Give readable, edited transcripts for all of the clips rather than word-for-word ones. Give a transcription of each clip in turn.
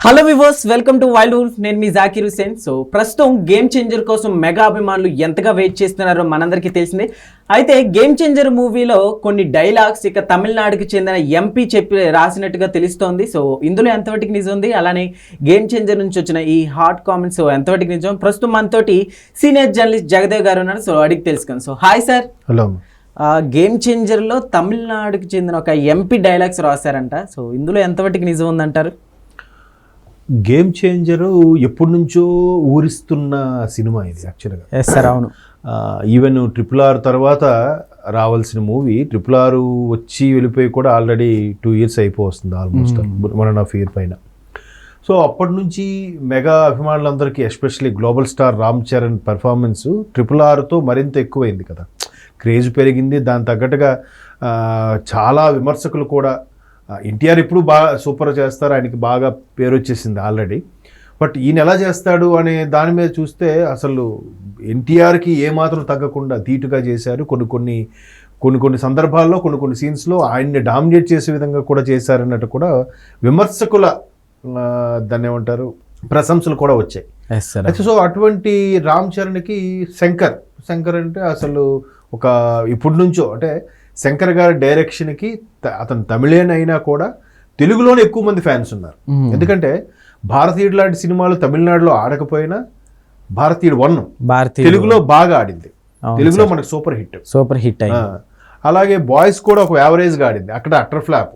Hello viewers, welcome to wild wolf. నేను మీ Zakir Hussain. So ప్రస్తుతం game changer కోసం మెగా అభిమానులు ఎంతగా వెయిట్ చేస్తున్నారో మనందరికీ తెలిసిందే. అయితే గేమ్ చేంజర్ మూవీలో కొన్ని డైలాగ్స్ ఇక తమిళనాడుకి చెందిన ఎంపీ చెప్పి రాసినట్టుగా తెలుస్తోంది. సో ఇందులో ఎంతవరకు నిజం ఉంది, అలానే గేమ్ చేంజర్ నుంచి వచ్చిన ఈ హాట్ కామెంట్స్ ఎంతవరకు నిజం, ప్రస్తుతం మనతోటి సీనియర్ జర్నలిస్ట్ జగదేవ్ గారు ఉన్నారు. సో అడిగి తెలుసుకుందాం. So hi sir. Hello. Game చేంజర్లో తమిళనాడుకి చెందిన ఒక ఎంపీ డైలాగ్స్ రాశారంట. సో ఇందులో ఎంతవరకు నిజం ఉందంటారు? గేమ్ చేంజరు ఎప్పటి నుంచో ఊరిస్తున్న సినిమా ఇది యాక్చువల్గా. ఎస్ సార్, అవును. ఈవెన్ RRR తర్వాత రావాల్సిన మూవీ RRR వచ్చి వెళ్ళిపోయి కూడా ఆల్రెడీ 2 years అయిపోతుంది, ఆల్మోస్ట్ 1.5 year పైన. సో అప్పటి నుంచి మెగా అభిమానులందరికీ especially global star Ram Charan performance RRRతో మరింత ఎక్కువైంది కదా, క్రేజ్ పెరిగింది. దాని తగ్గట్టుగా చాలా విమర్శకులు కూడా ఎన్టీఆర్ ఇప్పుడు బాగా సూపర్ చేస్తారు, ఆయనకి బాగా పేరు వచ్చేసింది ఆల్రెడీ. బట్ ఈయన ఎలా చేస్తాడు అనే దాని మీద చూస్తే అసలు ఎన్టీఆర్కి ఏమాత్రం తగ్గకుండా ధీటుగా చేశారు. కొన్ని సందర్భాల్లో కొన్ని సీన్స్లో ఆయన్ని డామినేట్ చేసే విధంగా కూడా చేశారన్నట్టు కూడా విమర్శకుల దాన్ని ఏమంటారు ప్రశంసలు కూడా వచ్చాయి. అయితే సో అటువంటి రామ్ చరణ్కి శంకర్ అంటే అసలు ఒక ఇప్పటి నుంచో అంటే శంకర్ గారి డైరెక్షన్కి అతను తమిళన్ అయినా కూడా తెలుగులోనే ఎక్కువ మంది ఫ్యాన్స్ ఉన్నారు. ఎందుకంటే భారతీయుడు లాంటి సినిమాలు తమిళనాడులో ఆడకపోయినా భారతీయుడు 1 తెలుగులో బాగా ఆడింది, తెలుగులో మనకు సూపర్ హిట్ అలాగే బాయ్స్ కూడా ఒక యావరేజ్గా ఆడింది, అక్కడ అటర్ ఫ్లాప్.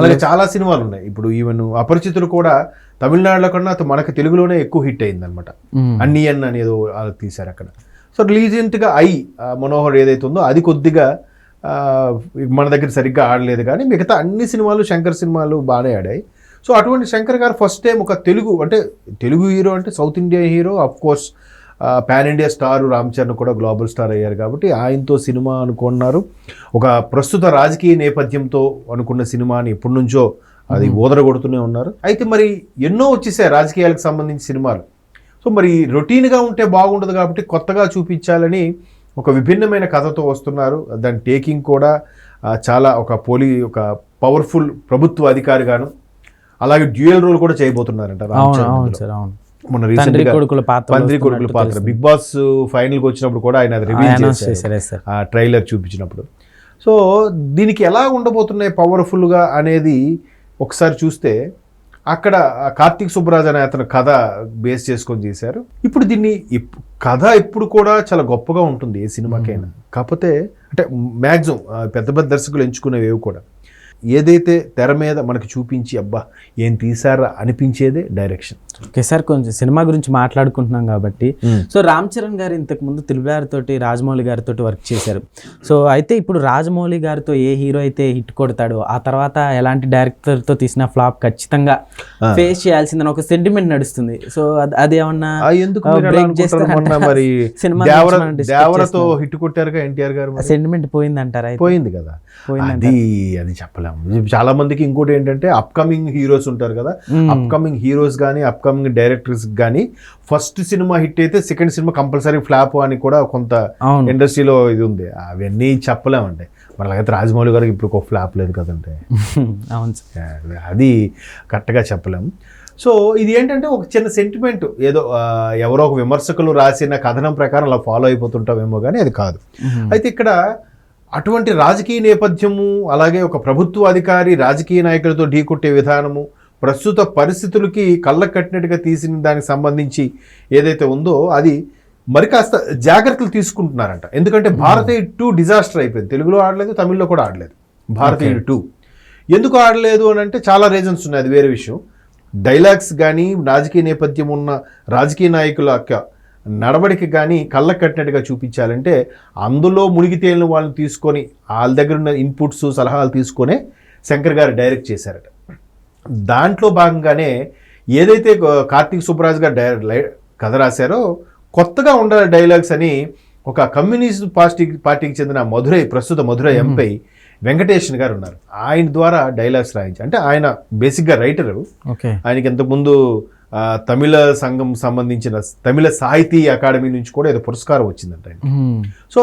అలాగే చాలా సినిమాలు ఉన్నాయి. ఇప్పుడు ఈవెన్ అపరిచితులు కూడా తమిళనాడులో కన్నా మనకు తెలుగులోనే ఎక్కువ హిట్ అయింది అనమాట. అన్నియన్ అనేదో తీశారు అక్కడ. సో రీసెంట్గా మనోహర్ ఏదైతే ఉందో అది కొద్దిగా మన దగ్గర సరిగ్గా ఆడలేదు, కానీ మిగతా అన్ని సినిమాలు శంకర్ సినిమాలు బాగానే ఆడాయి. సో అటువంటి శంకర్ గారు ఫస్ట్ టైం ఒక తెలుగు హీరో అంటే south India hero, of course pan India star Ram Charan కూడా గ్లోబల్ స్టార్ అయ్యారు కాబట్టి ఆయనతో సినిమా అనుకున్నారు. ఒక ప్రస్తుత రాజకీయ నేపథ్యంతో అనుకున్న సినిమాని ఎప్పటి నుంచో అది ఊదరగొడుతూనే ఉన్నారు. అయితే మరి ఎన్నో వచ్చేసాయి రాజకీయాలకు సంబంధించిన సినిమాలు. సో మరి రొటీన్గా ఉంటే బాగుండదు కాబట్టి కొత్తగా చూపించాలని ఒక విభిన్నమైన కథతో వస్తున్నారు. దాని టేకింగ్ కూడా చాలా ఒక పవర్ఫుల్ ప్రభుత్వ అధికారిగాను, అలాగే డ్యూయల్ రోల్ కూడా చేయబోతున్నారంట రామ్ చరణ్. మొన్న రీసెంట్గా పంద్రి కొడుకుల పాత్ర బిగ్ బాస్ ఫైనల్కి వచ్చినప్పుడు కూడా ఆయన అది రివీల్ చేశారు ఆ ట్రైలర్ చూపించినప్పుడు. సో దీనికి ఎలా ఉండబోతున్నాయి పవర్ఫుల్గా అనేది ఒకసారి చూస్తే అక్కడ కార్తీక్ సుబ్బరాజ్ అనే అతను కథ బేస్ చేసుకొని చేశారు. ఇప్పుడు దీన్ని కథ ఎప్పుడు కూడా చాలా గొప్పగా ఉంటుంది ఏ సినిమాకైనా. కాకపోతే అంటే మ్యాక్సిమం పెద్ద దర్శకులు ఎంచుకునేవి కూడా ఏదైతే తెర మీద మనకి చూపించి అబ్బా ఏం తీసారా అనిపించేదే డైరెక్షన్. ఓకే సార్, కొంచెం సినిమా గురించి మాట్లాడుకుంటున్నాం కాబట్టి సో రామ్ చరణ్ గారు ఇంతకుముందు త్రిబుల్ తోటి రాజమౌళి గారితో వర్క్ చేశారు. సో అయితే ఇప్పుడు రాజమౌళి గారితో ఏ హీరో అయితే హిట్ కొడతాడో ఆ తర్వాత ఎలాంటి డైరెక్టర్తో తీసిన ఫ్లాప్ ఖచ్చితంగా ఫేస్ చేయాల్సిందని ఒక సెంటిమెంట్ నడుస్తుంది. సో అది ఏమన్నా మరి దేవరతో హిట్ కొట్టారుగా ఎన్టీఆర్ గారు, సెంటిమెంట్ పోయిందంటారా? పోయింది కదా, అది చెప్పలేము. చాలా మందికి ఇంకోటి ఏంటంటే అప్కమింగ్ హీరోస్ ఉంటారు కదా, అప్కమింగ్ హీరోస్ కానీ అప్కమింగ్ డైరెక్టర్స్ కానీ ఫస్ట్ సినిమా హిట్ అయితే సెకండ్ సినిమా కంపల్సరీ ఫ్లాప్ అని కూడా కొంత ఇండస్ట్రీలో ఇది ఉంది. అవన్నీ చెప్పలేమంటే మరి అలాగైతే రాజమౌళి గారికి ఇప్పుడు ఒక ఫ్లాప్ లేదు కదంటే అది కరెక్ట్గా చెప్పలేము. సో ఇది ఏంటంటే ఒక చిన్న సెంటిమెంట్, ఏదో ఎవరో ఒక విమర్శకులు రాసిన కథనం ప్రకారం అలా ఫాలో అయిపోతుంటామేమో కానీ అది కాదు. అయితే ఇక్కడ అటువంటి రాజకీయ నేపథ్యము, అలాగే ఒక ప్రభుత్వ అధికారి రాజకీయ నాయకులతో ఢీకొట్టే విధానము, ప్రస్తుత పరిస్థితులకి కళ్ళకు కట్టినట్టుగా తీసిన దానికి సంబంధించి ఏదైతే ఉందో అది మరి కాస్త జాగ్రత్తలు తీసుకుంటున్నారంట. ఎందుకంటే భారతీయుడు 2 డిజాస్టర్ అయిపోయింది. తెలుగులో ఆడలేదు, తమిళ్లో కూడా ఆడలేదు. భారతీయుడు 2 ఎందుకు ఆడలేదు అని అంటే చాలా రీజన్స్ ఉన్నాయి, అది వేరే విషయం. డైలాగ్స్ కానీ రాజకీయ నేపథ్యం ఉన్న రాజకీయ నాయకుల నడవడిక కానీ కళ్ళకు కట్టినట్టుగా చూపించాలంటే అందులో మునిగి తేలిన వాళ్ళని తీసుకొని వాళ్ళ దగ్గర ఉన్న ఇన్పుట్స్ సలహాలు తీసుకొనే శంకర్ గారు డైరెక్ట్ చేశారట. దాంట్లో భాగంగానే ఏదైతే కార్తీక్ సుబ్బరాజ్ గారు కథ రాశారో కొత్తగా ఉండాలి డైలాగ్స్ అని ఒక కమ్యూనిస్ట్ పార్టీకి చెందిన ప్రస్తుత మధురై ఎంపీ వెంకటేషన్ గారు ఉన్నారు. ఆయన ద్వారా డైలాగ్స్ రాయించి, అంటే ఆయన బేసిక్గా రైటరు. ఆయనకి ఇంతకుముందు తమిళ సంఘం సంబంధించిన తమిళ సాహితీ అకాడమీ నుంచి కూడా ఏదో పురస్కారం వచ్చిందంట ఆయన. సో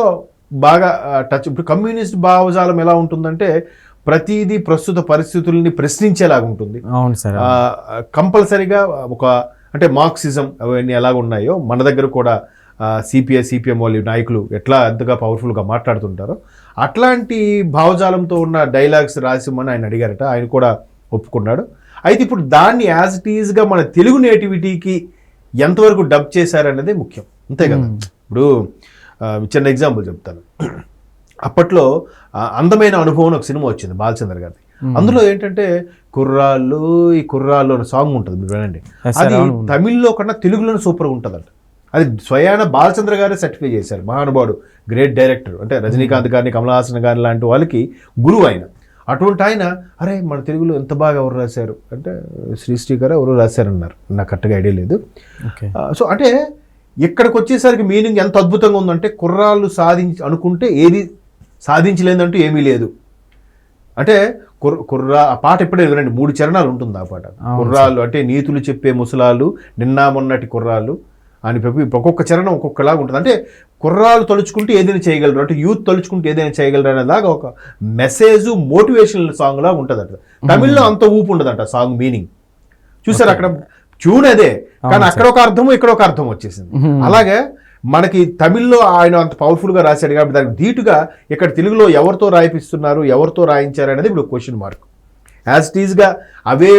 బాగా టచ్. ఇప్పుడు కమ్యూనిస్ట్ భావజాలం ఎలా ఉంటుందంటే ప్రతిదీ ప్రస్తుత పరిస్థితుల్ని ప్రశ్నించేలాగా ఉంటుంది. అవును సార్. కంపల్సరీగా ఒక అంటే మార్క్సిజం అవన్నీ ఎలాగ ఉన్నాయో మన దగ్గర కూడా సిపిఎం వాళ్ళు నాయకులు ఎట్లా ఎంతగా పవర్ఫుల్గా మాట్లాడుతుంటారో అట్లాంటి భావజాలంతో ఉన్న డైలాగ్స్ రాసిమని ఆయన అడిగారట. ఆయన కూడా ఒప్పుకున్నాడు. అయితే ఇప్పుడు దాన్ని యాజ్ ఇట్ ఈజ్గా మన తెలుగు నేటివిటీకి ఎంతవరకు డబ్ చేశారనేది ముఖ్యం, అంతే కదా. ఇప్పుడు చిన్న ఎగ్జాంపుల్ చెప్తాను. అప్పట్లో అందమైన అనుభవం ఒక సినిమా వచ్చింది బాలచంద్ర గారిది. అందులో ఏంటంటే ఈ కుర్రాళ్ళు అనే సాంగ్ ఉంటుంది, మీరు వినండి. అది తమిళ్లో కన్నా తెలుగులోనే సూపర్గా ఉంటుందంట. అది స్వయాన బాలచంద్ర గారే సర్టిఫై చేశారు. మహానుభావుడు, గ్రేట్ డైరెక్టర్, అంటే రజనీకాంత్ గారిని, కమల్ హాసన్ గారిని లాంటి వాళ్ళకి గురువు ఆయన. అటువంటి ఆయన అరే మన తెలుగులో ఎంత బాగా ఎవరు రాశారు అంటే శ్రీశ్రీ గారు ఎవరు రాశారన్నారు, నాకు కరెక్ట్గా ఐడియా లేదు. సో అంటే ఇక్కడికి వచ్చేసరికి మీనింగ్ ఎంత అద్భుతంగా ఉందంటే కుర్రాళ్ళు అనుకుంటే ఏది సాధించలేదంటూ ఏమీ లేదు. అంటే ఆ పాట ఎప్పుడే వినండి, 3 చరణాలు ఉంటుంది ఆ పాట. కుర్రాళ్ళు అంటే నీతులు చెప్పే ముసలాళ్ళు, నిన్న మొన్నటి కుర్రాళ్ళు అని చెప్పి ఒక్కొక్క చరణం ఒక్కొక్కలాగా ఉంటుంది. అంటే కుర్రాళ్ళు తలుచుకుంటే ఏదైనా చేయగలరు, అంటే యూత్ తలుచుకుంటే ఏదైనా చేయగలరు అనేలాగా ఒక మెసేజ్ మోటివేషనల్ సాంగ్ లాగా ఉంటుందంట. తమిళ్లో అంత ఊపు ఉండదంట సాంగ్ మీనింగ్. చూసారు అక్కడ ట్యూన్ అదే, కానీ అక్కడ ఒక అర్థము ఇక్కడ ఒక అర్థం వచ్చేసింది. అలాగే మనకి తమిళ్లో ఆయన అంత పవర్ఫుల్గా రాశాడు కాబట్టి దానికి ధీటుగా ఇక్కడ తెలుగులో ఎవరితో రాయిపిస్తున్నారు, ఎవరితో రాయించారు అనేది ఇప్పుడు క్వశ్చన్ మార్క్. యాజ్ ఇట్ ఈజ్గా అవే.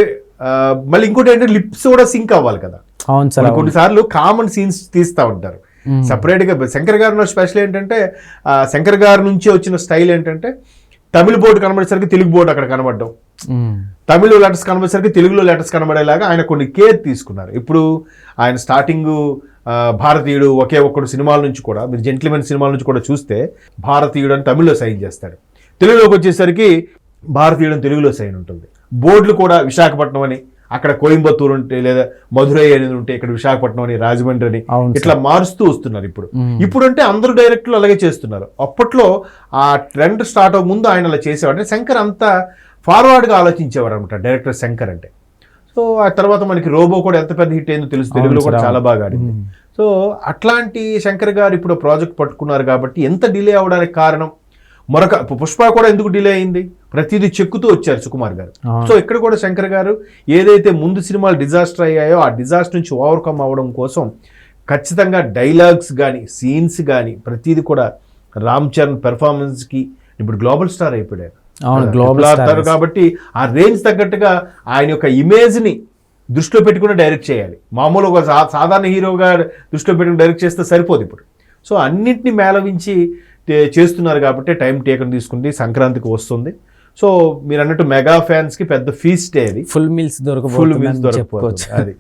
మళ్ళీ ఇంకోటి ఏంటంటే లిప్స్ కూడా సింక్ అవ్వాలి కదా. కొన్నిసార్లు కామన్ సీన్స్ తీస్తూ ఉంటారు సపరేట్గా. శంకర్ గారు స్పెషల్ ఏంటంటే శంకర్ గారి నుంచి వచ్చిన స్టైల్ ఏంటంటే తమిళ బోర్డు కనబడేసరికి తెలుగు బోర్డు అక్కడ కనబడడం, తమిళ లెటర్స్ కనబడేసరికి తెలుగులో లెటర్స్ కనబడేలాగా ఆయన కొన్ని కేర్ తీసుకున్నారు. ఇప్పుడు ఆయన స్టార్టింగ్ భారతీయుడు ఒకే ఒక్కడు సినిమాల నుంచి కూడా, మీరు జెంట్లిమెన్ సినిమాల నుంచి కూడా చూస్తే భారతీయుడు అని తమిళ్లో సైన్ చేస్తాడు, తెలుగులోకి వచ్చేసరికి భారతీయుడు అని తెలుగులో సైన్ ఉంటుంది. బోర్డులు కూడా విశాఖపట్నం అని, అక్కడ కోయంబత్తూరు ఉంటే లేదా మధురై అనేది ఉంటే ఇక్కడ విశాఖపట్నం అని, రాజమండ్రి అని ఇట్లా మారుస్తూ వస్తున్నారు. ఇప్పుడు అంటే అందరూ డైరెక్టర్లు అలాగే చేస్తున్నారు. అప్పట్లో ఆ ట్రెండ్ స్టార్ట్ అవ్వ ముందు ఆయన అలా చేసేవాడు. అంటే శంకర్ అంతా ఫార్వర్డ్గా ఆలోచించేవారు అనమాట డైరెక్టర్ శంకర్ అంటే. సో ఆ తర్వాత మనకి రోబో కూడా ఎంత పెద్ద హిట్ అయిందో తెలుసు, తెలుగులో కూడా చాలా బాగా ఆడింది. సో అట్లాంటి శంకర్ గారు ఇప్పుడు ప్రాజెక్ట్ పట్టుకున్నారు కాబట్టి ఎంత డిలే అవడానికి కారణం, మరొక పుష్ప కూడా ఎందుకు డిలే అయింది, ప్రతిదీ చెక్కుతూ వచ్చారు సుకుమార్ గారు. సో ఇక్కడ కూడా శంకర్ గారు ఏదైతే ముందు సినిమాలు డిజాస్టర్ అయ్యాయో ఆ డిజాస్టర్ నుంచి ఓవర్కమ్ అవ్వడం కోసం ఖచ్చితంగా డైలాగ్స్ కానీ సీన్స్ కానీ ప్రతిదీ కూడా రామ్ చరణ్ పెర్ఫార్మెన్స్కి ఇప్పుడు గ్లోబల్ స్టార్ అయిపోయారు కాబట్టి ఆ రేంజ్ తగ్గట్టుగా ఆయన యొక్క ఇమేజ్ని దృష్టిలో పెట్టుకుని డైరెక్ట్ చేయాలి. మామూలు ఒక సాధారణ హీరోగా దృష్టిలో పెట్టుకుని డైరెక్ట్ చేస్తే సరిపోదు ఇప్పుడు. సో అన్నింటినీ మేళవించి చేస్తున్నారు కాబట్టి టైం టేకన్ తీసుకుంటే సంక్రాంతికి వస్తుంది. సో మీరు అన్నట్టు మెగా ఫ్యాన్స్ కి పెద్ద ఫీస్ట్ అది, ఫుల్ మీల్స్ దొరకబోతుంది. అది.